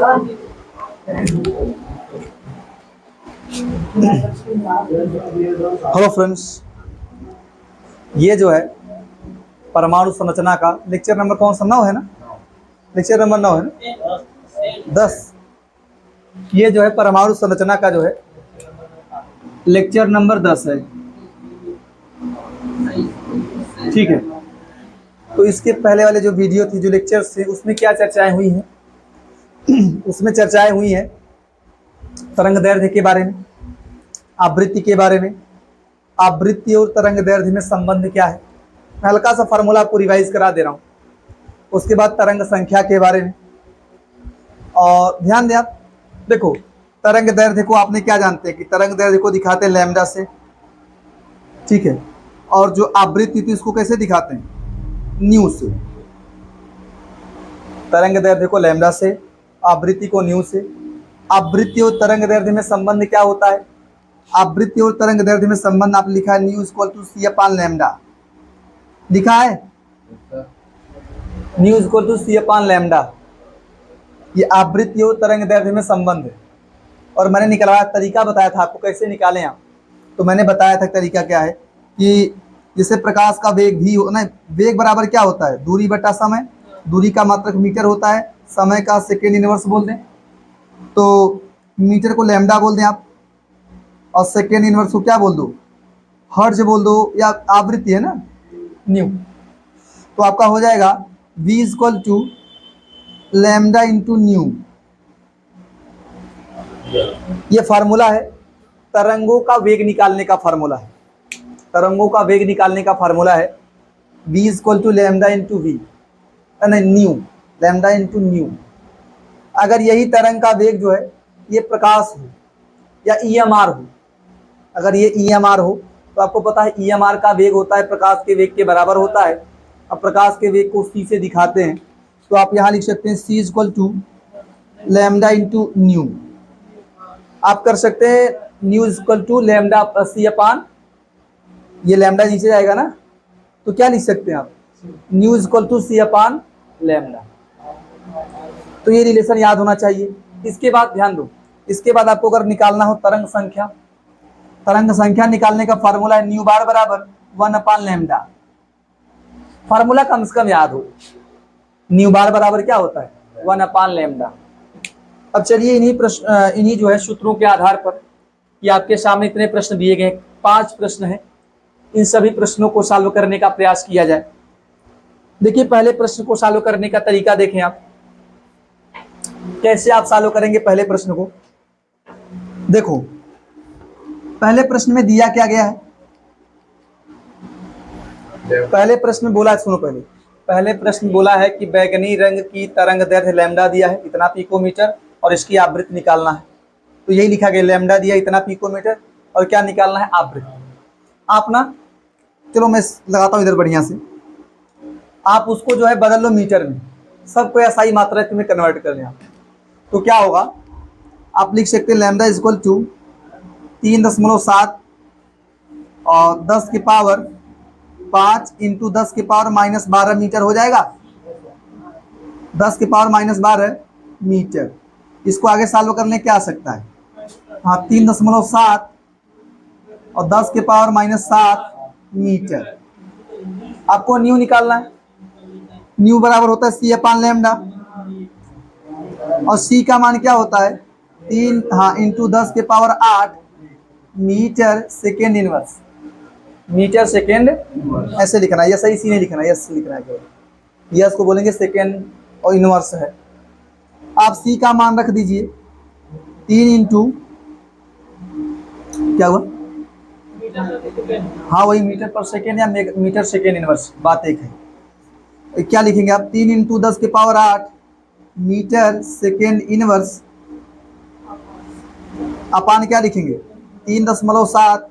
Hello friends, ये जो है परमाणु संरचना का लेक्चर नंबर कौन सा 9 है ना? लेक्चर नंबर 9 है ना? 10। ये जो है परमाणु संरचना का जो है लेक्चर नंबर 10 है। ठीक है, तो इसके पहले वाले जो वीडियो थी, जो लेक्चर्स थे, उसमें क्या चर्चाएं हुई हैं? उसमें चर्चाएं हुई हैं तरंग दैर्ध्य के बारे में, आवृत्ति के बारे में। आवृत्ति और तरंग दैर्ध्य में संबंध क्या है? मैं हल्का सा फार्मूला आपको रिवाइज करा दे रहा हूँ। उसके बाद तरंग संख्या के बारे में। और ध्यान दें आप, देखो तरंग दैर्ध्य को आपने क्या जानते हैं कि तरंग दैर्ध्य को दिखाते हैं लैम्डा से, ठीक है। और जो आवृत्ति थी उसको कैसे दिखाते हैं? न्यू से। तरंग दैर्ध्य को लैम्डा से, आवृत्ति को न्यू से। आवृत्ति और तरंग दैर्ध्य में संबंध क्या होता है? आवृत्ति और तरंग दैर्ध्य में संबंध आप लिखा है nu equal to c upon lambda, लिखा है nu equal to c upon lambda. ये आवृत्ति और तरंग दैर्ध्य में संबंध है। और मैंने निकलवाया, तरीका बताया था आपको कैसे निकालें आप। तो मैंने बताया था तरीका क्या है कि जैसे प्रकाश का वेग भी हो ना, वेग बराबर क्या होता है? दूरी बटा समय। दूरी का मात्रक मीटर होता है, समय का सेकेंड इनवर्स बोल दें तो मीटर को लैम्डा बोल दें आप, और सेकेंड इनवर्स को क्या बोल दो? हर्ज बोल दो, या आवृत्ति है ना, न्यू। तो आपका हो जाएगा v equal to lambda into nu. ये फार्मूला है तरंगों का वेग निकालने का फार्मूला है। तरंगों का वेग निकालने का फार्मूला है v equal to lambda into v, नहीं न्यू, लैम्डा इंटू न्यू। अगर यही तरंग का वेग जो है ये प्रकाश हो या EMR हो, अगर ये EMR हो तो आपको पता है EMR का वेग होता है प्रकाश के वेग के बराबर होता है। अब प्रकाश के वेग को c से दिखाते हैं तो आप यहाँ लिख सकते हैं c equal to lambda into nu. आप कर सकते हैं nu equal to lambda c upon, ये लैम्डा नीचे जाएगा ना, तो क्या लिख सकते हैं आप? Nu equal to c upon lambda. तो ये रिलेशन याद होना चाहिए। इसके बाद ध्यान दो, इसके बाद आपको अगर निकालना हो तरंग संख्या, तरंग संख्या निकालने का फार्मूला है न्यू बार बराबर 1 अपान लैम्डा। फार्मूला कम से कम याद हो, न्यू बार बराबर क्या होता है? 1 अपान लैम्डा। अब चलिए इन्हीं जो है सूत्रों के आधार पर, कि आपके सामने इतने प्रश्न दिए गए, 5 प्रश्न हैं, इन सभी प्रश्नों को सॉल्व करने का प्रयास किया जाए। देखिए पहले प्रश्न को सॉल्व करने का तरीका देखें आप, कैसे आप सॉल्व करेंगे पहले प्रश्न को। देखो पहले प्रश्न में दिया क्या गया है? पहले प्रश्न में बोला है, सुनो पहले प्रश्न बोला है कि बैंगनी रंग की तरंग दैर्ध्य लैम्डा दिया है इतना पिकोमीटर और इसकी आवृत्ति निकालना है। तो यही लिखा गया, लैम्डा दिया इतना पिकोमीटर और क्या निकालना है? आवृत्ति। आप ना, चलो मैं लगाता हूँ इधर बढ़िया से, आप उसको जो है बदल लो मीटर में, सबको SI मात्रक में कन्वर्ट कर लें आप। तो क्या होगा? आप लिख सकते हैं लैम्डा इक्वल टू 3.7 और 10 की पावर 5 इंटू 10 की पावर -12 मीटर हो जाएगा। 10 की पावर -12 मीटर। इसको आगे सॉल्व करने क्या आ सकता है? हाँ, 3.7 और 10 की पावर -7 मीटर। आपको न्यू निकालना है। न्यू बराबर होता है सी अपान लैम्डा, और सी का मान क्या होता है? 3 इंटू 10 के power 8 metre second inverse. Metre second ऐसे लिखना है, सही सी नहीं लिखना, यस लिखना है। यस को बोलेंगे सेकेंड और इनवर्स है। आप सी का मान रख दीजिए 3 इंटू क्या हुआ? हाँ वही मीटर पर सेकेंड या मीटर सेकेंड इनवर्स, बात एक है। क्या लिखेंगे आप? 3 इंटू 10 के पावर 8 मीटर सेकेंड इनवर्स अपान क्या लिखेंगे? 3.7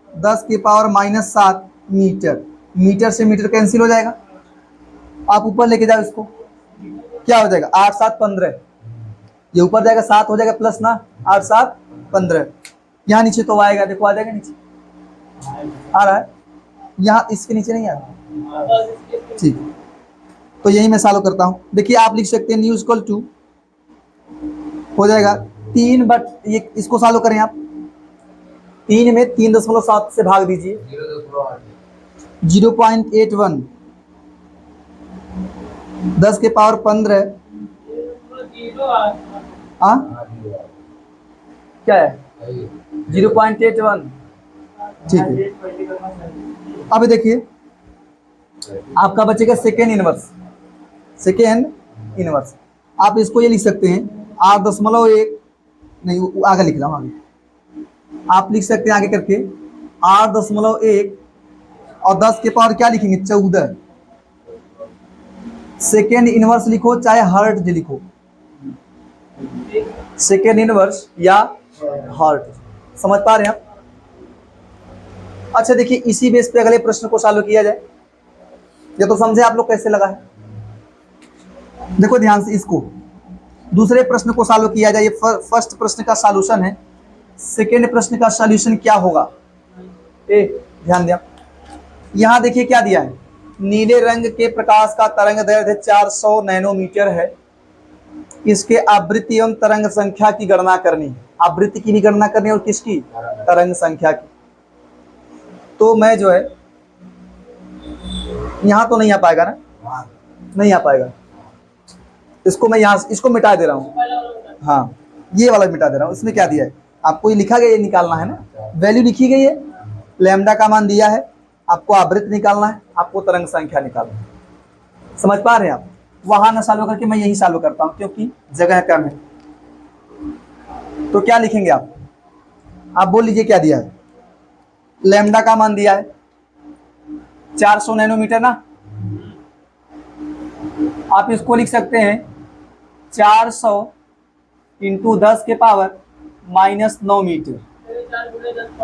10 की पावर -7 मीटर। मीटर से मीटर कैंसिल हो जाएगा, आप ऊपर लेके जाओ इसको, क्या हो जाएगा? 8 7 15, ये ऊपर जाएगा 7 हो जाएगा प्लस ना, 8 7 15। यहाँ नीचे तो आएगा, देखो आ जाएगा नीचे, आ रहा है यहाँ, इसके नीचे नहीं आ रहा। ठीक, तो यही मैं सॉल्व करता हूँ। देखिए आप लिख सकते हैं न्यू इक्वल टू हो जाएगा 3 ये इसको सॉल्व करें आप। 3 में 3.7 से भाग दीजिए, 0.81, 10 के पावर 15। हाँ क्या है 0.81, ठीक है। अब देखिए आपका बचेगा सेकेंड इनवर्स। सेकेंड इनवर्स आप इसको ये लिख सकते हैं 8.1, नहीं वो आगे लिख रहा हूँ, आगे आप लिख सकते हैं आगे करके 8.1 और 10 के पावर क्या लिखेंगे 14। सेकेंड इनवर्स लिखो चाहे हर्ट्ज लिखो, सेकेंड इनवर्स या हर्ट्ज, समझ पा रहे हैं आप। अच्छा देखिए इसी बेस पे अगले प्रश्न को सॉल्व किया जाए। ये तो समझे आप लोग कैसे लगा है। देखो ध्यान से इसको दूसरे प्रश्न को सॉल्व किया जाए। ये फर्स्ट प्रश्न का सॉल्यूशन है, सेकेंड प्रश्न का सॉल्यूशन क्या होगा। ध्यान दिया, यहां देखिए क्या दिया है, नीले रंग के प्रकाश का तरंग दैर्घ्य 400 नैनोमीटर है। इसके आवृत्ति एवं तरंग संख्या की गणना करनी है। आवृत्ति की भी गणना करनी है और किसकी, तरंग संख्या की। तो मैं जो है यहां तो नहीं आ पाएगा ना, नहीं आ पाएगा, इसको मैं यहां इसको मिटा दे रहा हूं। हाँ ये वाला मिटा दे रहा हूं। इसमें क्या दिया है आपको, ये लिखा गया, ये निकालना है ना, वैल्यू लिखी गई है, लैम्डा का मान दिया है, आपको आवृत्ति निकालना है, आपको तरंग संख्या निकालना है। समझ पा रहे हैं आप। वहां ना सॉल्व करके मैं यही सॉल्व करता हूं क्योंकि जगह कम है। तो क्या लिखेंगे आप बोल लीजिए क्या दिया है। लैम्डा का मान दिया है 400 नैनोमीटर ना, आप इसको लिख सकते हैं 400 इंटू 10 के पावर -9 मीटर।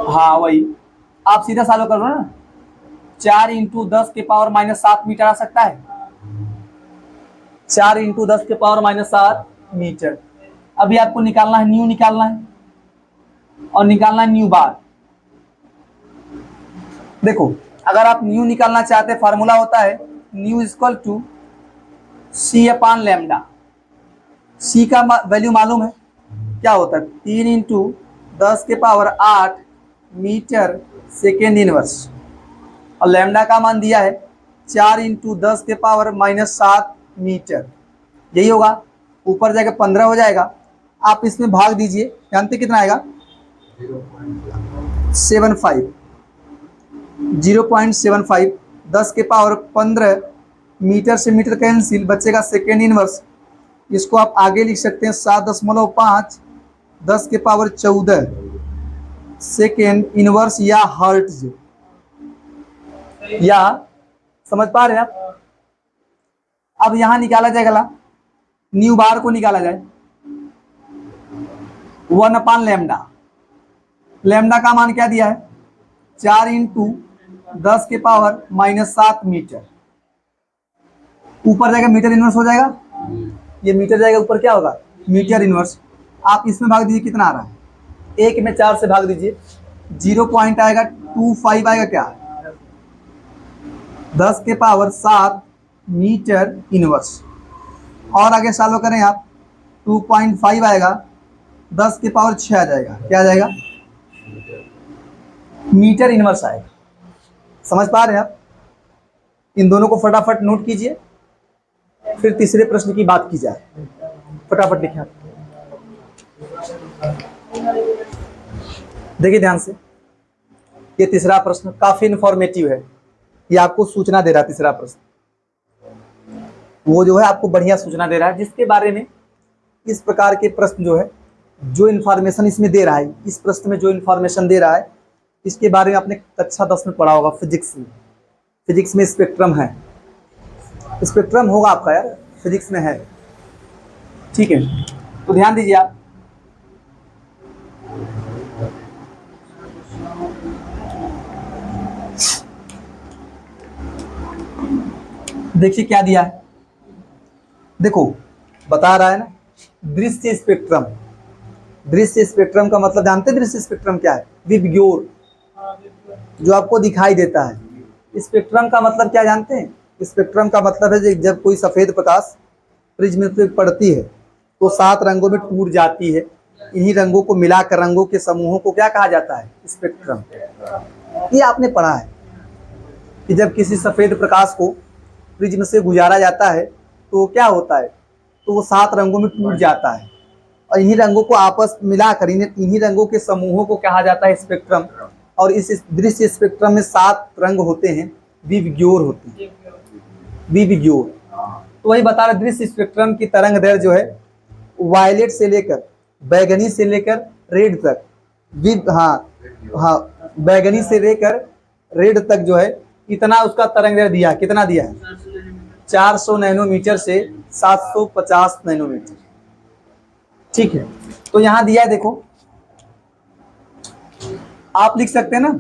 हाँ वही, आप सीधा सॉल्व कर लो ना, 4 इंटू 10 के पावर -7 मीटर आ सकता है। 4 इंटू 10 के पावर -7 मीटर। अभी आपको निकालना है न्यू, निकालना है और निकालना है न्यू बार। देखो अगर आप न्यू निकालना चाहते हैं, फार्मूला होता है nu equal to c upon lambda. C का वैल्यू मालूम है क्या होता है, 3 इंटू 10 के पावर 8 मीटर सेकेंड इनवर्स, और लैम्डा का मान दिया है 4 इंटू 10 के पावर -7 मीटर। यही होगा, ऊपर जाके 15 हो जाएगा। आप इसमें भाग दीजिए, जानते कितना आएगा 0.75, 0.75, 10 के पावर 15, मीटर से मीटर कैंसिल, बचेगा सेकेंड इनवर्स। इसको आप आगे लिख सकते हैं 7.5, 10 के पावर 14 सेकेंड इनवर्स या हर्ट्ज, या समझ पा रहे हैं आप। अब यहां निकाला जाएगा, न्यू बार को निकाला जाए 1 अपान लैम्डा। लैम्डा का मान क्या दिया है 4 इंटू 10 के पावर -7 मीटर। ऊपर जाएगा मीटर इनवर्स हो जाएगा, ये मीटर जाएगा ऊपर, क्या होगा मीटर इनवर्स। आप इसमें भाग दीजिए, कितना आ रहा है, 1 में 4 से भाग दीजिए, 0.25 आएगा क्या, 10 के पावर 7 मीटर इनवर्स। और आगे सॉल्व करें आप, 2.5 आएगा, 10 के पावर 6 आ जाएगा, क्या आ जाएगा मीटर इनवर्स आएगा। समझ पा रहे हैं आप। इन दोनों को फटाफट नोट कीजिए, फिर तीसरे प्रश्न की बात की जाए। फटाफट लिखें, देखिए ध्यान से, ये तीसरा प्रश्न काफी इंफॉर्मेटिव है, ये आपको सूचना दे रहा है। तीसरा प्रश्न वो जो है आपको बढ़िया सूचना दे रहा है, जिसके बारे में इस प्रकार के प्रश्न जो है, जो इन्फॉर्मेशन इसमें दे रहा है, इस प्रश्न में जो इन्फॉर्मेशन दे रहा है, इसके बारे में आपने कक्षा 10 में पढ़ा होगा फिजिक्स में। फिजिक्स में स्पेक्ट्रम है, स्पेक्ट्रम होगा आपका यार, फिजिक्स में है, ठीक है। तो ध्यान दीजिए आप, देखिए क्या दिया है, देखो बता रहा है ना दृश्य स्पेक्ट्रम। दृश्य स्पेक्ट्रम का मतलब जानते हैं, दृश्य स्पेक्ट्रम क्या है, विबग्योर, जो आपको दिखाई देता है। स्पेक्ट्रम का मतलब क्या जानते हैं, स्पेक्ट्रम का मतलब है जब कोई सफेद प्रकाश प्रिज्म पे पड़ती है तो 7 रंगों में टूट जाती है। इन्हीं रंगों को मिलाकर रंगों के समूहों को क्या कहा जाता है? स्पेक्ट्रम। ये आपने पढ़ा है कि जब किसी सफेद प्रकाश को प्रिज्म से गुजारा जाता है तो क्या होता है? तो वो 7 रंगों में टूट जाता है और इन्हीं रंगों को आपस मिलाकर इन्हीं रंगों के समूहों को कहा जाता है स्पेक्ट्रम। और इस दृश्य स्पेक्ट्रम में 7 रंग होते हैं, विविग्योर होते हैं, विविग्योर। तो वही बता रहे, दृश्य स्पेक्ट्रम की तरंग दैर्घ्य जो है वायलेट से लेकर बैगनी से लेकर रेड तक, बैगनी से लेकर रेड तक जो है इतना उसका तरंग दैर्घ्य दिया। कितना दिया है? 400 नैनोमीटर से 750 नैनोमीटर। ठीक है, तो यहां दिया है, देखो आप लिख सकते हैं ना।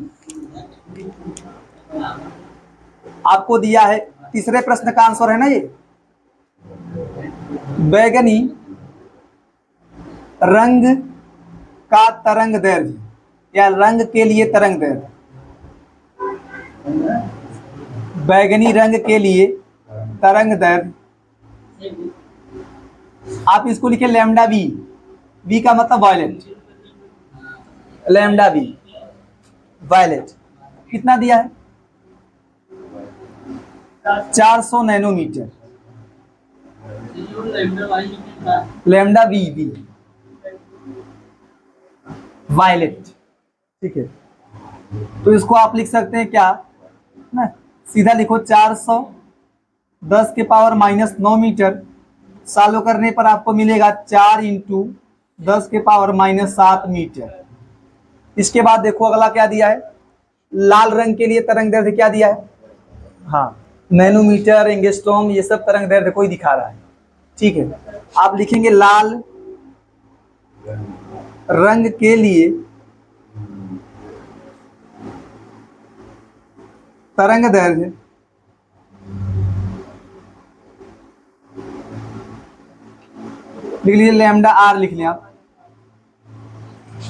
आपको दिया है, तीसरे प्रश्न का आंसर है ना ये, बैगनी रंग का तरंग दैर्घ्य या रंग के लिए तरंग दैर्घ्य, बैगनी रंग के लिए तरंग दैर्घ्य आप इसको लिखे लैम्डा वी। वी का मतलब वायलेट, लैम्डा वी वायलेट। कितना दिया है? 400 nanometre, lambda v v violet. ठीक है, तो इसको आप लिख सकते हैं क्या ना, सीधा लिखो 410 के पावर माइनस 9 मीटर। सॉल्व करने पर आपको मिलेगा 4 इंटू 10 के पावर माइनस 7 मीटर। इसके बाद देखो अगला क्या दिया है, लाल रंग के लिए तरंग दैर्घ्य क्या दिया है? हाँ, नैनोमीटर, एंगस्ट्रॉम, ये सब तरंग दैर्घ्य को ही दिखा रहा है। ठीक है, आप लिखेंगे लाल रंग के लिए तरंग दैर्घ्य लिख लीजिए, लैम्डा आर लिख लें आप,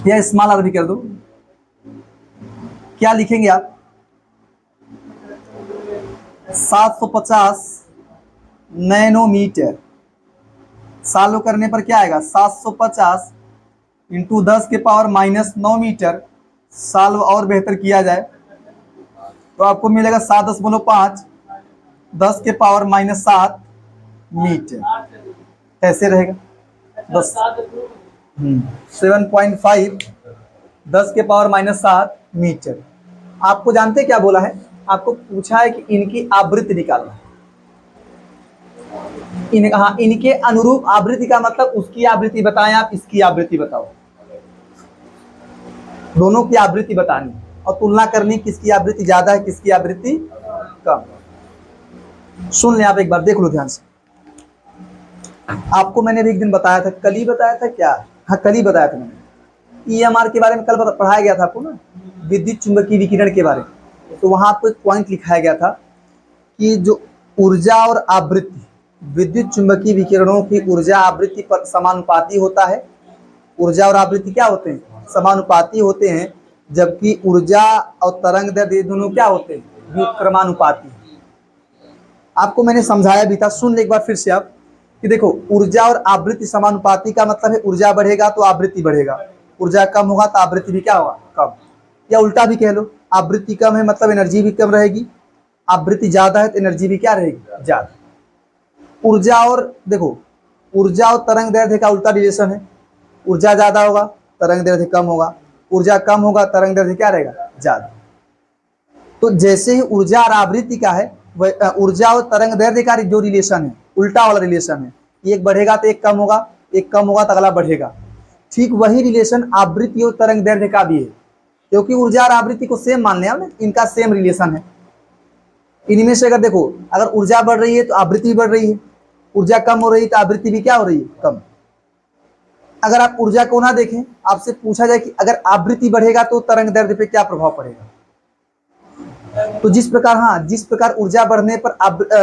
या स्मॉल आर भी कर दो। क्या लिखेंगे आप? 750 नैनोमीटर। सॉल्व करने पर क्या आएगा? 750 इंटू 10 के पावर माइनस 9 मीटर। सॉल्व और बेहतर किया जाए तो आपको मिलेगा 7.5 10 के पावर माइनस 7 मीटर। कैसे रहेगा? 7.5 10 के पावर माइनस 7 मीटर। आपको जानते क्या बोला है? आपको पूछा है कि इनकी आवृत्ति निकालना है। इनके अनुरूप आवृत्ति का मतलब उसकी आवृत्ति बताएं आप, इसकी आवृत्ति बताओ। दोनों की आवृत्ति बतानी और तुलना करनी, किसकी आवृत्ति ज्यादा है, किसकी आवृत्ति कम। सुन ले आप एक बार, देख लो ध्यान से। आपको मैंने भी एक दिन बताया था, कल ही बताया था क्या? हाँ, कल ही बताया था मैंने। EMR के बारे में कल पढ़ाया गया था आपको ना, विद्युत चुंबकीय विकिरण के बारे में। तो वहां आपको एक पॉइंट लिखाया गया था कि जो ऊर्जा और आवृत्ति, विद्युत चुंबकीय विकिरणों की ऊर्जा आवृत्ति पर समानुपाती होता है। ऊर्जा और आवृत्ति क्या होते हैं? समानुपाती होते हैं, जबकि ऊर्जा और तरंग दैर्घ्य दोनों क्या होते हैं? व्युत्क्रमानुपाती। आपको मैंने समझाया भी था, सुन ले एक बार फिर से आप कि देखो, ऊर्जा और आवृत्ति समानुपाती का मतलब है ऊर्जा बढ़ेगा तो आवृत्ति बढ़ेगा, ऊर्जा कम होगा तो आवृत्ति भी क्या होगा? कम। या उल्टा भी कह लो, आवृत्ति कम है मतलब एनर्जी भी कम रहेगी, आवृत्ति ज्यादा है तो एनर्जी भी क्या रहेगी? ज्यादा। ऊर्जा और देखो, ऊर्जा और तरंग दैर्घ्य का उल्टा रिलेशन है। ऊर्जा ज्यादा होगा, तरंग दैर्घ्य कम होगा, ऊर्जा कम होगा, तरंग दैर्घ्य क्या रहेगा? ज्यादा। तो जैसे ही ऊर्जा और आवृत्ति का है, ऊर्जा और तरंग दैर्घ्य का जो रिलेशन है, उल्टा वाला रिलेशन है। एक बढ़ेगा तो एक कम होगा, एक कम होगा तो अगला बढ़ेगा। ठीक वही रिलेशन आवृत्ति और तरंग दैर्घ्य का भी है, क्योंकि ऊर्जा और आवृत्ति को सेम मान लिया, इनका सेम रिलेशन है। इनमें से अगर देखो, अगर ऊर्जा बढ़ रही है तो आवृत्ति भी बढ़ रही है, ऊर्जा कम हो रही है तो आवृत्ति भी क्या हो रही है? कम। अगर आप ऊर्जा को ना देखें, आपसे पूछा जाए कि अगर आवृत्ति बढ़ेगा तो तरंग दैर्घ्य पे क्या प्रभाव पड़ेगा, तो जिस प्रकार ऊर्जा बढ़ने पर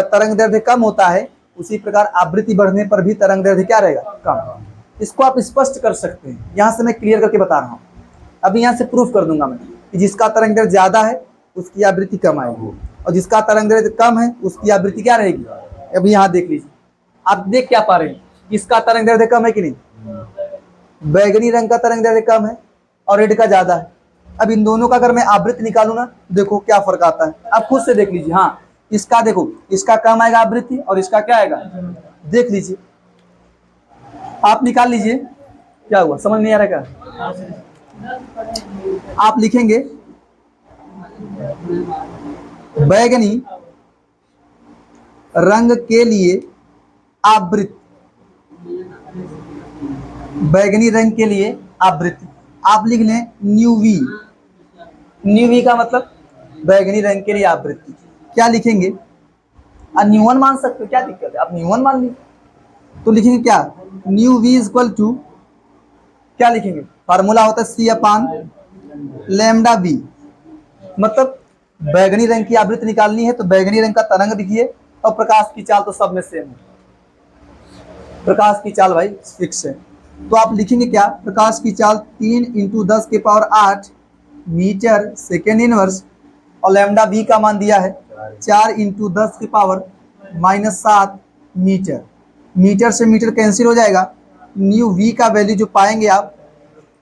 तरंग दैर्घ्य कम होता है, उसी प्रकार आवृत्ति बढ़ने पर भी तरंग दैर्घ्य क्या रहेगा? कम। इसको आप स्पष्ट कर सकते हैं, यहां से मैं क्लियर करके बता रहा हूं। अभी यहां से प्रूफ कर दूंगा मैं कि जिसका तरंग दैर्घ्य ज्यादा है उसकी आवृत्ति कम आएगी, और जिसका तरंग दैर्घ्य कम है उसकी आवृत्ति क्या रहेगी। अभी यहां देख लीजिए, आप देख क्या पा रहे हैं, इसका तरंग दैर्ध्य कम है कि नहीं? बैगनी रंग का तरंग दैर्ध्य कम है और रेड का ज्यादा है। अब इन दोनों का अगर मैं आवृत्ति निकालू ना, देखो क्या फर्क आता है, आप खुद से देख लीजिए। हाँ, इसका देखो, इसका कम आएगा आवृत्ति और इसका क्या आएगा, देख लीजिए, आप निकाल लीजिए। क्या हुआ, समझ नहीं आ रहा क्या? आप लिखेंगे बैगनी रंग के लिए आवृत्ति, बैगनी रंग के लिए आवृत्ति आप लिख लें न्यू वी। न्यू वी का मतलब बैगनी रंग के लिए आवृत्ति। क्या लिखेंगे, न्यू वन मान सकते हो, क्या दिक्कत है, आप न्यू वन मान लीजिए। तो लिखेंगे क्या, nu v is equal to, क्या लिखेंगे, फार्मूला होता है सी अपान लैम्डा वी। मतलब बैगनी रंग की आवृत्ति निकालनी है तो बैगनी रंग का तरंग लिखिए, और प्रकाश की चाल तो सब में सेम है, प्रकाश की चाल भाई फिक्स है। तो आप लिखेंगे क्या, प्रकाश की चाल 3 × 10⁸ मीटर सेकेंड इनवर्स, और लैम्डा वी का मान दिया है 4 × 10⁻⁷ मीटर। मीटर से मीटर कैंसिल हो जाएगा, न्यू वी का वैल्यू जो पाएंगे आप,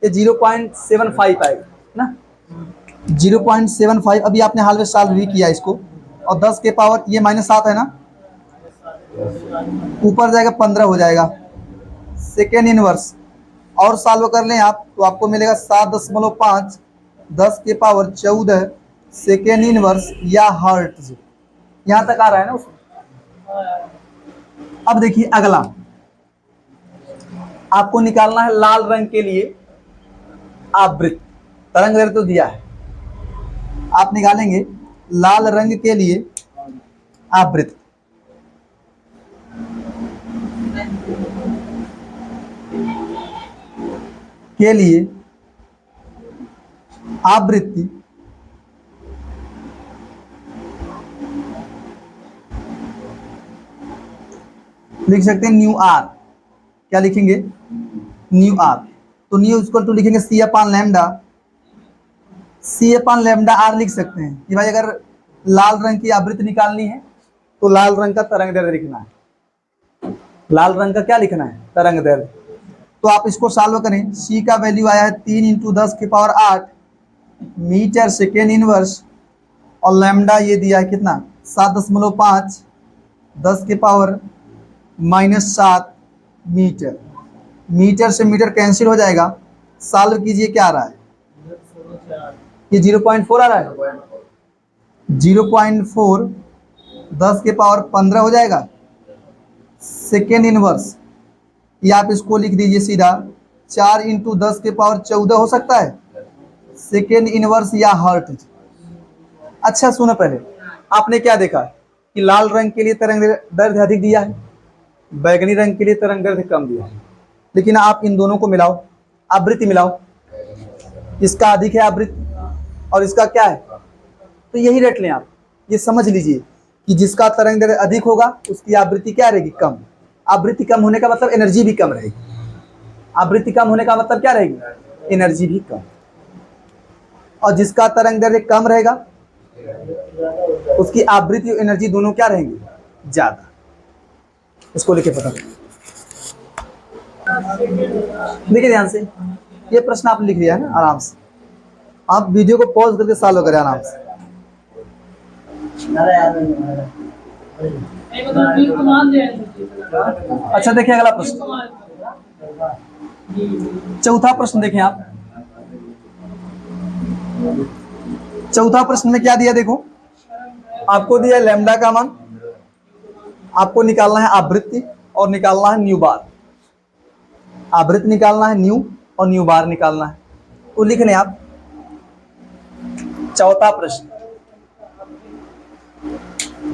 ये 0.75 आएगा ना, 0.75। अभी आपने हाल में सॉल्व भी किया इसको, और 10 के पावर ये -7 है ना, ऊपर जाएगा 15 हो जाएगा सेकेंड इनवर्स, और सॉल्व कर लें आप तो आपको मिलेगा 7.5 10 के पावर 14 सेकेंड इनवर्स या हर्ट्ज। यहां तक आ रहा है ना उसमें। अब देखिए अगला आपको निकालना है लाल रंग के लिए आवृत्ति, तरंग दैर्ध्य तो दिया है, आप निकालेंगे लाल रंग के लिए आवृत्ति। के लिए आवृत्ति लिख सकते हैं न्यू आर। क्या लिखेंगे, न्यू आर। तो न्यू इक्वल टू लिखेंगे c upon lambda, c upon lambda r लिख सकते हैं कि भाई अगर लाल रंग की आवृत्ति निकालनी है तो लाल रंग का तरंग दैर्ध्य लिखना है, लाल रंग का क्या लिखना है, तरंग दैर्ध्य। तो आप इसको सॉल्व करें, सी का वैल्यू आया है 3 × 10⁸ मीटर सेकेंड इनवर्स, और लैम्डा ये दिया है कितना 7.5 10⁻⁻⁷ मीटर। मीटर से मीटर कैंसिल हो जाएगा, सॉल्व कीजिए क्या आ रहा है, ये 0.4 आ रहा है, 0.4 10⁻15 हो जाएगा सेकेंड इनवर्स, या आप इसको लिख दीजिए सीधा 4 × 10⁻14 हो सकता है सेकेंड इनवर्स या हर्ट्ज। अच्छा सुनो, पहले आपने क्या देखा कि लाल रंग के लिए तरंग दैर्ध्य अधिक दिया है, बैगनी रंग के लिए तरंग दैर्ध्य कम दिया है, लेकिन आप इन दोनों को मिलाओ, आवृत्ति मिलाओ, इसका अधिक है आवृत्ति और इसका क्या है, तो यही रेट लें आप। ये समझ लीजिए कि जिसका तरंग दैर्ध्य अधिक होगा उसकी आवृत्ति क्या रहेगी, कम। आवृत्ति कम होने का मतलब एनर्जी भी कम रहेगी, आवृत्ति कम होने का मतलब क्या रहेगी, एनर्जी भी कम। और जिसका तरंग दैर्ध्य कम रहेगा उसकी आवृत्ति और एनर्जी दोनों क्या रहेंगी, ज्यादा। इसको लिखे पता देखिए ध्यान से, ये प्रश्न आपने लिख लिया है ना, आराम से आप वीडियो को पॉज करके सॉल्व करें आराम से। अच्छा देखिए अगला प्रश्न, चौथा प्रश्न देखें आप। चौथा प्रश्न में क्या दिया, देखो आपको दिया लैम्डा का मान, आपको निकालना है आवृत्ति और निकालना है न्यू बार। आवृत्ति निकालना है न्यू और न्यू बार निकालना है। तो लिख लें आप चौथा प्रश्न,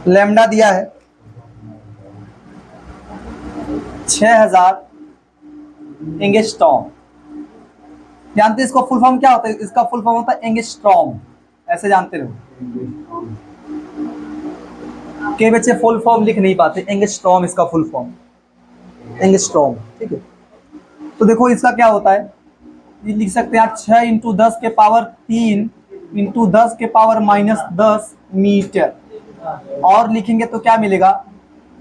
लैम्डा दिया है 6000 एंगस्ट्रॉम। जानते हैं इसका फुल फॉर्म क्या होता है, इसका फुल फॉर्म होता है एंगस्ट्रॉम, ऐसे जानते रहो। कई बच्चे फुल फॉर्म लिख नहीं पाते, एंगस्ट्रॉम इसका फुल फॉर्म, एंगस्ट्रॉम, ठीक है। तो देखो इसका क्या होता है, ये लिख सकते हैं आप 6 × 10⁻3 × 10⁻−10 मीटर, और लिखेंगे तो क्या मिलेगा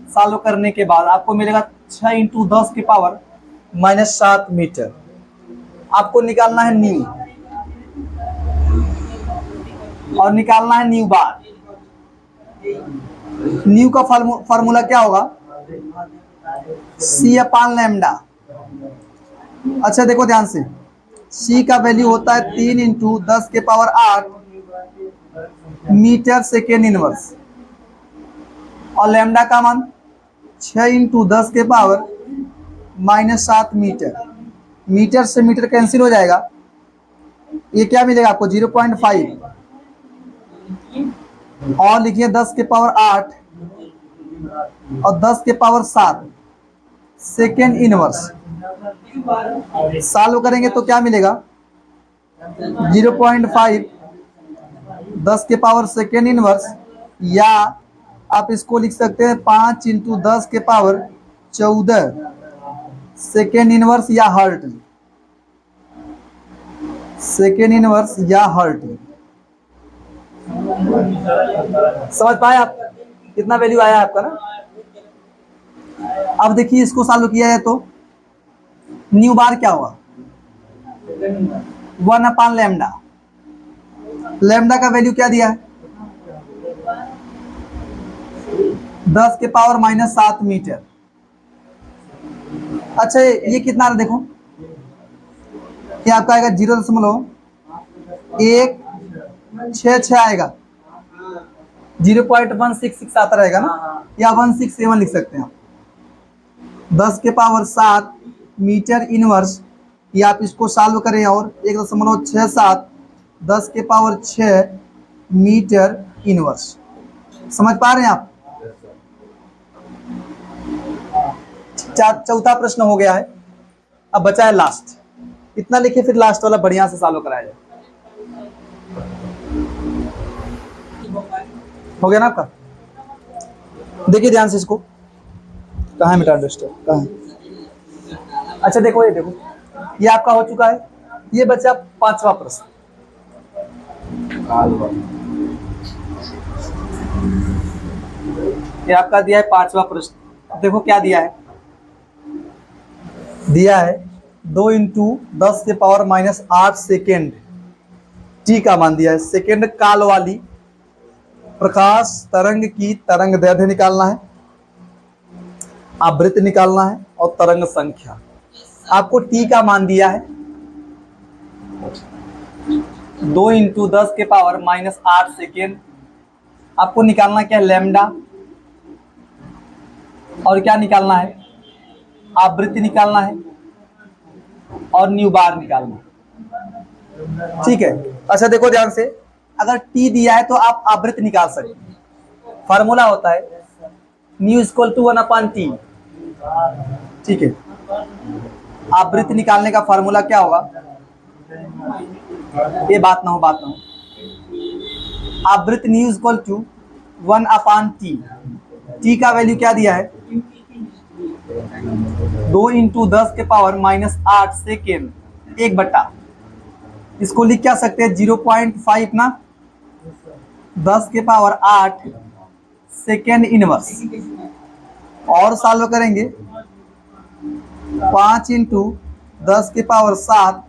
सॉल्व करने के बाद आपको मिलेगा 6 इंटू 10 की पावर -7 मीटर। आपको निकालना है न्यू और निकालना है न्यू बार। न्यू का फार्मूला क्या होगा? सी अपान लैम्डा। अच्छा देखो ध्यान से, सी का वैल्यू होता है 3 इंटू 10 के पावर 8 मीटर सेकेंड इनवर्स, और लैम्डा का मान 6 इंटू 10 के पावर -7 मीटर। मीटर से मीटर कैंसिल हो जाएगा, ये क्या मिलेगा आपको? 0.5, और लिखिए 10 के पावर 8 और 10 के पावर 7 सेकेंड इनवर्स। सॉल्व करेंगे तो क्या मिलेगा? 0.5 10 के पावर सेकेंड इनवर्स, या आप इसको लिख सकते हैं 5 इंटू 10 के पावर 14 सेकेंड इनवर्स या हर्ट। सेकेंड इनवर्स या हर्ट। समझ पाए आप? कितना वैल्यू आया आपका ना? अब देखिए इसको सॉल्व किया है तो न्यू बार क्या हुआ? 1 अपान लैम्डा। लैम्डा का वैल्यू क्या दिया है? 10 के पावर -7 मीटर। अच्छा ये कितना है देखो, ये आपका आएगा 0.166 आएगा, 0.166 आता रहेगा ना, या 167 लिख सकते हैं आप। 10 के पावर 7 मीटर इनवर्स, या आप इसको सॉल्व करें और 1.67 10 के पावर 6 मीटर इनवर्स। समझ पा रहे हैं आप? चौथा प्रश्न हो गया है, अब बचा है लास्ट। इतना लिखिए, फिर लास्ट वाला बढ़िया से सॉल्व कराया जाए। हो गया ना आपका? देखिए ध्यान से इसको, कहाँ है मेरा रजिस्टर, कहाँ है? अच्छा देखो, ये देखो, ये आपका हो चुका है। ये बचा पांचवा प्रश्न। ये आपका दिया है पांचवा प्रश्न। देखो क्या दिया है, दिया है 2 इंटू 10 के पावर -8 सेकेंड टी का मान दिया है। सेकेंड काल वाली प्रकाश तरंग की तरंग दैर्ध्य निकालना है, आवृत्ति निकालना है, और तरंग संख्या। आपको टी का मान दिया है 2 इंटू 10 के पावर -8 सेकेंड। आपको निकालना क्या है? लैम्डा, और क्या निकालना है? आवृत्ति निकालना है, और न्यू बार निकालना है। ठीक है। अच्छा देखो ध्यान से, अगर टी दिया है तो आप आवृत्ति निकाल सकते हैं। फार्मूला होता है nu equal to 1 upon T. ठीक है, आवृत्ति निकालने का फार्मूला क्या होगा? ये बात ना हो, बात ना हो। आवृत्ति nu equal to 1 upon T. T का वैल्यू क्या दिया है? 2 इंटू 10 के पावर -8 सेकेंड 1/। इसको लिख क्या सकते हैं? 0.5 ना, 10 के पावर 8 सेकेंड इनवर्स, और सॉल्व करेंगे 5 इंटू 10 के पावर 7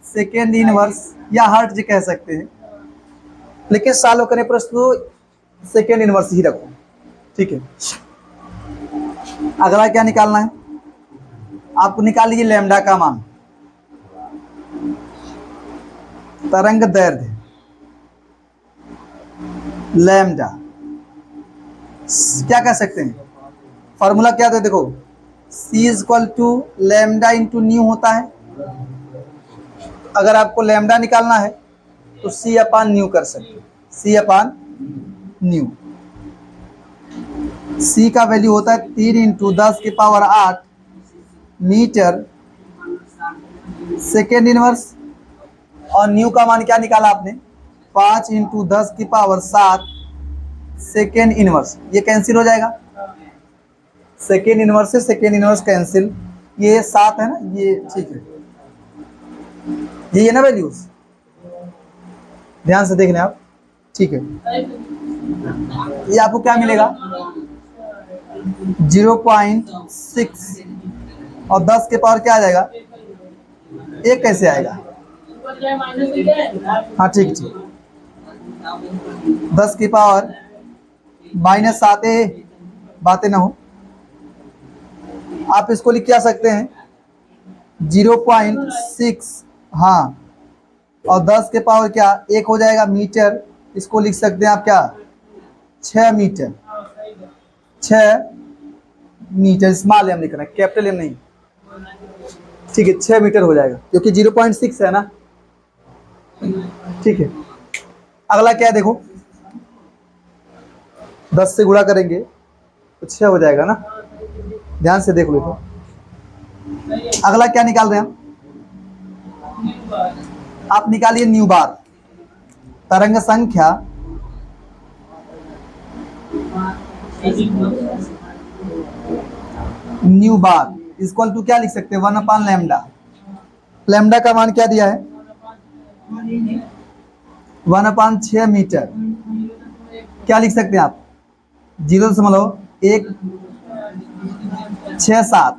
सेकेंड इनवर्स, या हर्ट जी कह सकते हैं, लेकिन सॉल्व करें प्रश्न तो सेकेंड इनवर्स ही रखो। ठीक है। अगला क्या निकालना है? आपको निकाल लीजिए लैम्डा का मान, तरंग दैर्ध्य लैम्डा। क्या कह सकते हैं? फॉर्मूला क्या था देखो, c equal to lambda into nu होता है। अगर आपको लैम्डा निकालना है तो सी अपान न्यू कर सकते हैं, सी अपान न्यू। सी का वैल्यू होता है 3 इंटू 10 के पावर 8 मीटर सेकेंड इनवर्स, और न्यू का मान क्या निकाला आपने? 5 इंटू 10 की पावर 7 सेकेंड इनवर्स। ये कैंसिल हो जाएगा, सेकेंड इनवर्स से सेकेंड इनवर्स कैंसिल। ये 7 है ना, ये ठीक है, ये ना वैल्यूज, ध्यान से देख लें आप। ठीक है, ये आपको क्या मिलेगा? 0.6 और 10 के पावर क्या आ जाएगा, एक कैसे आएगा? हाँ ठीक ठीक, 10 की पावर -7 बातें ना हो, आप इसको लिख क्या सकते हैं 0.6, हाँ, और 10 के पावर क्या एक हो जाएगा मीटर, इसको लिख सकते हैं आप क्या 6 मीटर, 6 मीटर, स्मॉल एम लिख रहे हैं, कैपिटल एम नहीं, ठीक है 6 मीटर हो जाएगा क्योंकि 0.6 है ना, ठीक है। अगला क्या है देखो, 10 से गुणा करेंगे तो 6 हो जाएगा ना, ध्यान से देख लो तो। अगला क्या निकाल रहे हैं हम, आप निकालिए न्यू बार, तरंग संख्या न्यू बार इक्वल टू क्या लिख सकते हैं 1/लैम्डा, लैम्डा का मान क्या दिया है 1/6 मीटर, क्या लिख सकते हैं आप 0.167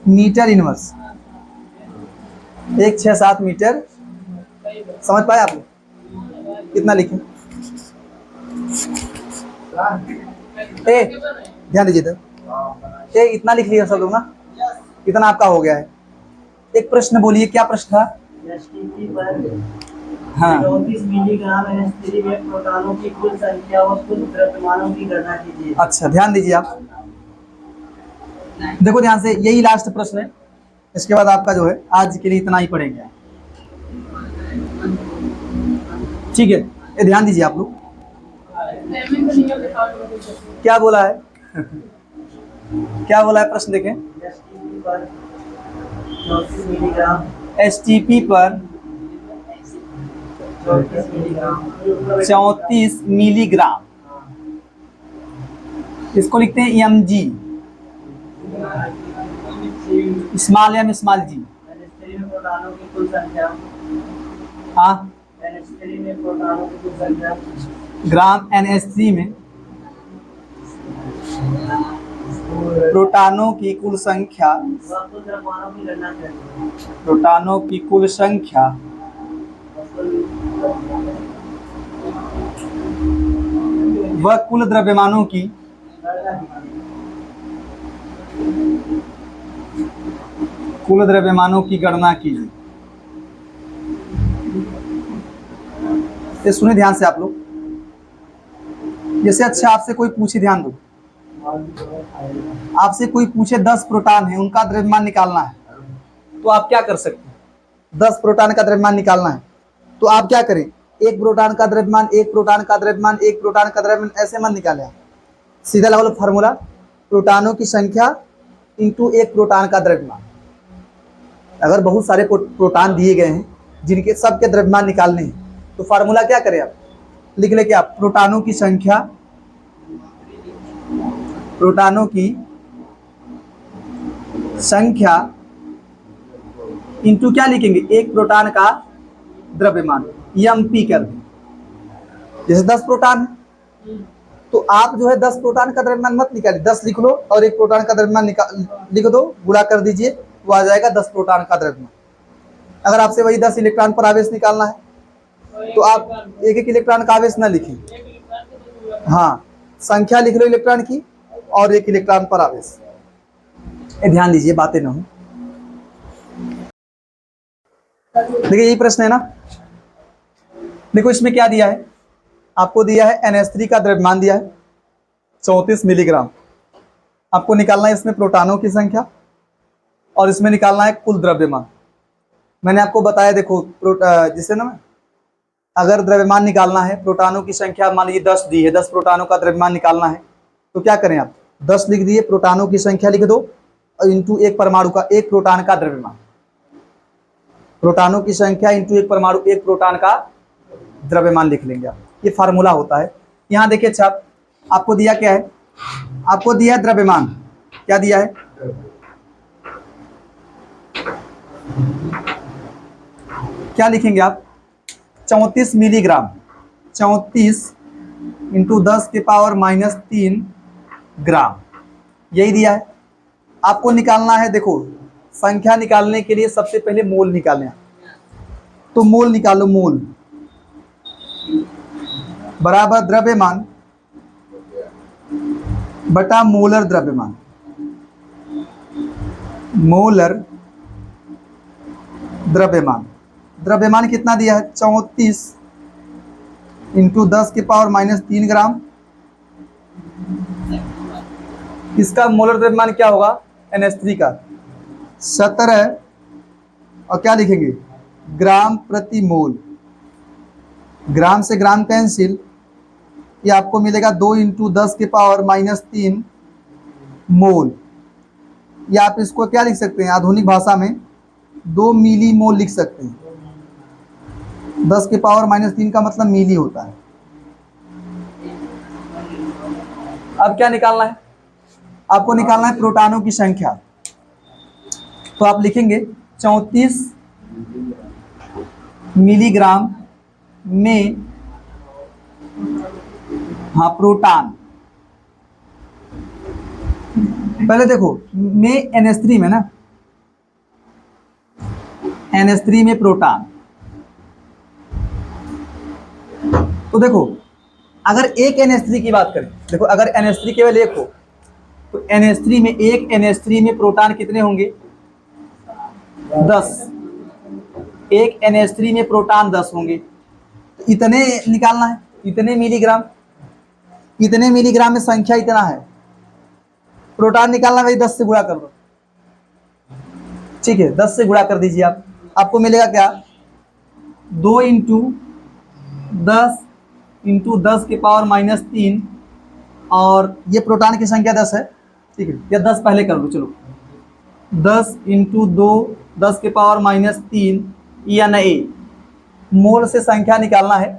मीटर इनवर्स, 167 मीटर, समझ पाए आप, कितना लिखें ए, ध्यान दीजिए तो ए, इतना लिख लिया सब लोग ना, कितना आपका हो गया है। एक प्रश्न बोलिए, क्या प्रश्न था? हाँ 34 मिलीग्राम NH3 में प्रोटॉनों की कुल संख्या और कुल द्रव्यमानों की गणना कीजिए। अच्छा ध्यान दीजिए आप, देखो ध्यान से, यही लास्ट प्रश्न है, इसके बाद आपका जो है आज के लिए इतना ही पढ़ेंगे, ठीक है। ये ध्यान दीजिए आप लोग, क्या बोला है क्या बोला है प्रश्न देखें, STP पर 34 मिलीग्राम, इसको लिखते हैं mg, स्मॉल एम स्मॉल जी, प्रोटॉनों की कुल संख्या, हाँ NH3 में प्रोटॉनों की कुल संख्या, ग्राम NH3 में प्रोटॉनों की कुल संख्या, कुल द्रव्यमानों की गणना करें, प्रोटॉनों की कुल संख्या व कुल द्रव्यमानों की गणना कीजिए। ये सुने ध्यान से आप लोग, जैसे अच्छा आपसे कोई पूछे, ध्यान दो, आपसे कोई पूछे 10 प्रोटॉन है, उनका द्रव्यमान निकालना है, तो आप क्या कर सकते हैं 10 प्रोटॉन का द्रव्यमान निकालना है, तो आप क्या करें, एक प्रोटॉन का द्रव्यमान, एक प्रोटॉन का द्रव्यमान, एक प्रोटॉन का द्रव्यमान, ऐसे मत निकाले आप, सीधा लगा लो फार्मूला, प्रोटॉनों की संख्या इंटू एक प्रोटॉन का द्रव्यमान। अगर बहुत सारे प्रोटॉन दिए गए हैं जिनके सबके द्रव्यमान निकालने हैं, तो फार्मूला क्या करें आप, लिख ले क्या, प्रोटॉनों की संख्या, प्रोटॉनों की संख्या इंटू क्या लिखेंगे, एक प्रोटॉन का द्रव्यमान, mp कर दें। जैसे 10 प्रोटॉन है तो आप जो है 10 प्रोटॉन का द्रव्यमान मत निकालिए, 10 लिख लो और एक प्रोटॉन का द्रव्यमान लिख दो, गुणा कर दीजिए, वो आ जाएगा 10 प्रोटॉन का द्रव्यमान। अगर आपसे वही 10 इलेक्ट्रॉन पर आवेश निकालना है तो आप एक एक इलेक्ट्रॉन का आवेश ना लिखें, हाँ संख्या लिख लो इलेक्ट्रॉन की और एक इलेक्ट्रॉन पर आवेश। ध्यान दीजिए, बातें ना हो, देखिए यही प्रश्न है ना, देखो इसमें क्या दिया है, आपको दिया है NH3 का द्रव्यमान दिया है 34 मिलीग्राम, आपको निकालना है इसमें प्रोटॉनों की संख्या और इसमें निकालना है कुल द्रव्यमान। मैंने आपको बताया देखो, जिसे ना अगर द्रव्यमान निकालना है, प्रोटॉनों की संख्या मान लीजिए 10 दी है, 10 प्रोटॉनों का द्रव्यमान निकालना है, तो क्या करें आप 10 लिख दिए, प्रोटॉनों की संख्या लिख दो और इंटू एक परमाणु का, एक प्रोटॉन का द्रव्यमान, प्रोटॉनों की संख्या इंटू एक परमाणु, एक प्रोटॉन का द्रव्यमान लिख लेंगे आप, ये फार्मूला होता है। यहाँ देखिए अच्छा, आपको दिया क्या है, आपको दिया है द्रव्यमान, क्या दिया है, क्या लिखेंगे आप 34 मिलीग्राम, 34 इंटू 10 के पावर -3 ग्राम, यही दिया है। आपको निकालना है, देखो संख्या निकालने के लिए सबसे पहले मोल निकालना है, तो मोल निकालो। मोल बराबर द्रव्यमान बटा मोलर द्रव्यमान। मोलर द्रव्यमान, द्रव्यमान कितना दिया है? 34 इंटू 10⁻³ ग्राम। इसका मोलर द्रव्यमान क्या होगा? NH3 का 17, और क्या लिखेंगे? ग्राम प्रति मोल। ग्राम से ग्राम कैंसिल, ये आपको मिलेगा 2 इंटू 10⁻³ मोल। या आप इसको क्या लिख सकते हैं आधुनिक भाषा में? 2 मिली मोल लिख सकते हैं। 10⁻³ का मतलब मिली होता है। अब क्या निकालना है? आपको निकालना है प्रोटॉनों की संख्या। तो आप लिखेंगे 34 मिलीग्राम में, हाँ प्रोटॉन, पहले देखो में NH3 में ना, NH3 में प्रोटॉन। तो देखो अगर एक NH3 की बात करें, देखो अगर NH3 केवल एक हो तो NH3 में, एक NH3 में प्रोटॉन कितने होंगे? 10। एक NH3 में प्रोटॉन 10 होंगे, तो इतने निकालना है, इतने मिलीग्राम। इतने मिलीग्राम में संख्या इतना है, प्रोटॉन निकालना भाई 10 से गुणा कर दो। ठीक है, 10 से गुणा कर दीजिए आप, आपको मिलेगा क्या? 2 इंटू 10⁻³ और ये प्रोटॉन की संख्या 10 है। ठीक है, या 10 पहले कर लो, चलो 10 इंटू 2 10⁻³ Na। मोल से संख्या निकालना है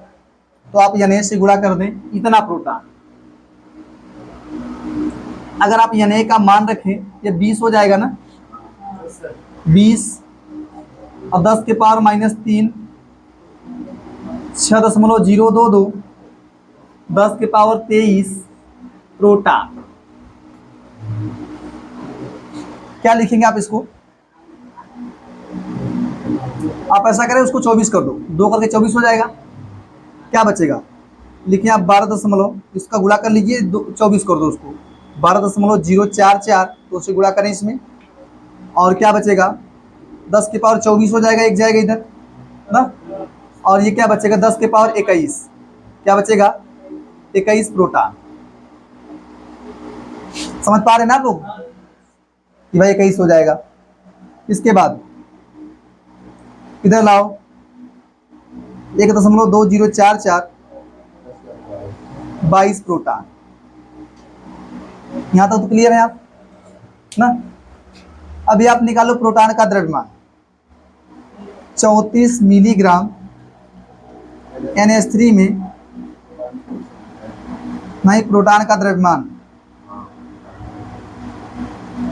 तो आप Na से गुणा कर दें, इतना प्रोटॉन। अगर आप Na का मान रखें, ये 20 हो जाएगा ना, 20 और 10⁻³ 6.022 10⁻23 प्रोटॉन। क्या लिखेंगे आप इसको? आप ऐसा करें, उसको 24 कर दो, 2 करके 24 हो जाएगा। क्या बचेगा? लिखिए आप 12 इसका गुणा कर लीजिए, 24 कर दो उसको, 12.044, तो उसे गुणा करें इसमें, और क्या बचेगा? 10⁻24 हो जाएगा, एक जाएगा इधर ना, और ये क्या बचेगा? 10⁻21। क्या बचेगा? 21 प्रोटॉन। समझ पा रहे ना आप लोग कि भाई 21 हो जाएगा। इसके बाद इधर लाओ, 1.2044 22 प्रोटॉन। यहां तक तो क्लियर है आप ना? अभी आप निकालो प्रोटॉन का द्रव्यमान। 34 मिलीग्राम NH3 में, नहीं प्रोटॉन का द्रव्यमान,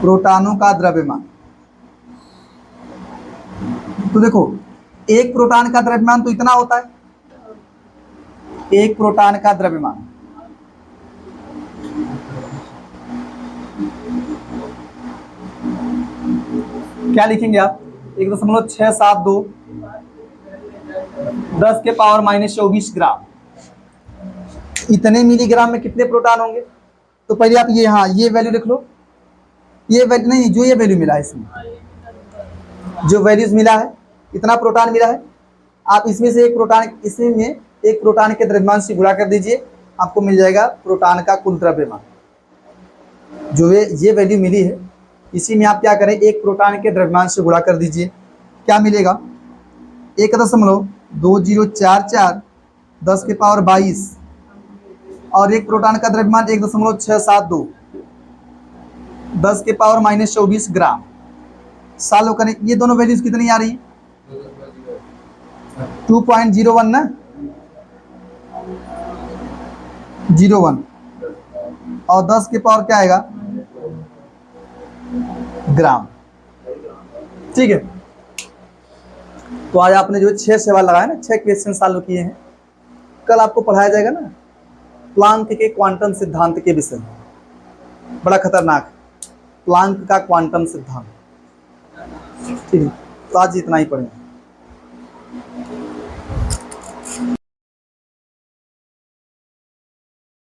प्रोटॉनों का द्रव्यमान। तो देखो एक प्रोटॉन का द्रव्यमान तो इतना होता है, एक प्रोटॉन का द्रव्यमान। क्या लिखेंगे आप? 1.672 10⁻24 ग्राम। इतने मिलीग्राम में कितने प्रोटॉन होंगे? तो पहले आप ये, हाँ ये वैल्यू लिख लो। ये वैल्यू नहीं, जो ये वैल्यू मिला है इसमें, जो वैल्यूज मिला है, इतना प्रोटॉन मिला है, आप इसमें से एक प्रोटॉन, इसमें एक प्रोटॉन के द्रव्यमान से गुणा कर दीजिए, आपको मिल जाएगा प्रोटॉन का कुल द्रव्यमान। जो ये वैल्यू मिली है, इसी में आप क्या करें, एक प्रोटॉन के द्रव्यमान से गुणा कर दीजिए। क्या मिलेगा? 1.2044 10⁻22 और एक प्रोटॉन का द्रव्यमान 1.672 10⁻24 ग्राम। सालों करें, ये दोनों वैल्यूज कितनी आ रही? 2.01 ना, 01, और 10 के पावर क्या आएगा? ग्राम। ठीक है, तो आज आपने जो 6 सवाल लगाए ना, 6 क्वेश्चन सॉल्व किए हैं। कल आपको पढ़ाया जाएगा ना प्लांक के क्वांटम सिद्धांत के विषय में। बड़ा खतरनाक, प्लांक का क्वांटम सिद्धांत। ठीक है, तो आज इतना ही पढ़ेंगे।